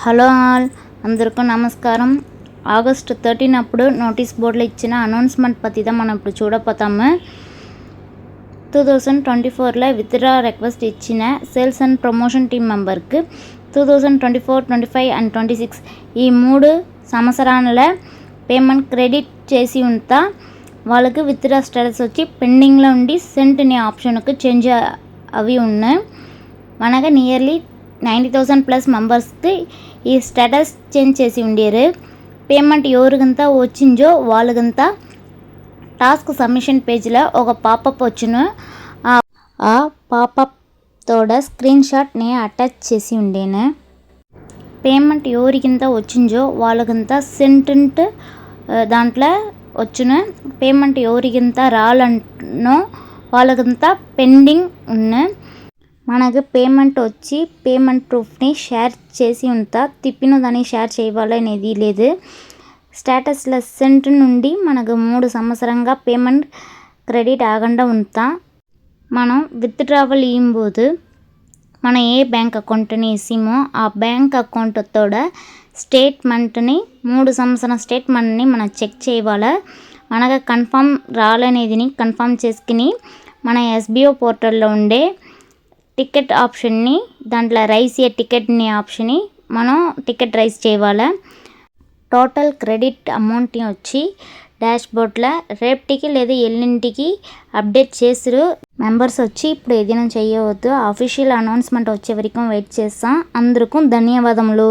Hello all, అందరికీ నమస్కారం. August 13 అప్పుడు నోటీస్ బోర్డులో ఇచ్చిన అనౌన్స్మెంట్ పత్రిక మనం ఇప్పుడు చూడపోతాము. 2024లో విత్డ్రా రిక్వెస్ట్ ఇచ్చిన సేల్స్ అండ్ ప్రమోషన్ టీమ్ మెంబర్కి 2024, 25 అండ్ 26 ఈ 3 సంవత్సరాల పేమెంట్ క్రెడిట్ చేసి ఉంటా వాళ్ళకి విత్డ్రా స్టేటస్ వచ్చి పెండింగ్లో ఉండి సెంట్ అనే ఆప్షన్కి చేంజ్ అవి ఉన్నాయి. మనకి నియర్లీ 90,000+ మెంబర్స్కి ఈ స్టేటస్ చేంజ్ చేసి ఉండేరు. పేమెంట్ ఎవరికంతా వచ్చిందో వాళ్ళకంతా టాస్క్ సబ్మిషన్ పేజ్లో ఒక పాపప్ వచ్చును. ఆ పాపప్ తోడ స్క్రీన్ షాట్ నేను అటాచ్ చేసి ఉండేను. పేమెంట్ ఎవరికింత వచ్చిందో వాళ్ళకంతా సెంటెంట్ దాంట్లో వచ్చును. పేమెంట్ ఎవరికింత రాలనో వాళ్ళకంతా పెండింగ్ ఉన్నాయి. మనకు పేమెంట్ వచ్చి పేమెంట్ ప్రూఫ్ని షేర్ చేసి ఉంటా, తిప్పిన దాన్ని షేర్ చేయాలనేది లేదు. స్టేటస్లో సెంట్ నుండి మనకు 3 సంవత్సరంగా పేమెంట్ క్రెడిట్ ఆగకుండా ఉంటా. మనం విత్డ్రావల్ ఇయ్యుம்போது మన ఏ బ్యాంక్ అకౌంట్ని ఇస్తామో ఆ బ్యాంక్ అకౌంట్ తోడ స్టేట్మెంట్ని 3 సంవత్సరం స్టేట్మెంట్ని మనం చెక్ చేయాలి. మనకు కన్ఫర్మ్ రాలనేది కన్ఫర్మ్ చేసుకుని మన SBO పోర్టల్లో ఉండే టికెట్ ఆప్షన్ని దాంట్లో రైస్ ఏ టికెట్ని ఆప్షన్ని మనం టికెట్ రైస్ చేయాలి. టోటల్ క్రెడిట్ అమౌంట్ వచ్చి డాష్ బోర్డ్లో రేపటికి లేదా ఎల్లుండికి అప్డేట్ చేసిరు. మెంబర్స్ వచ్చి ఇప్పుడు ఏదైనా చేయవద్దు. అఫీషియల్ అనౌన్స్మెంట్ వచ్చే వరకు వెయిట్ చేస్తాం. అందరికీ ధన్యవాదములు.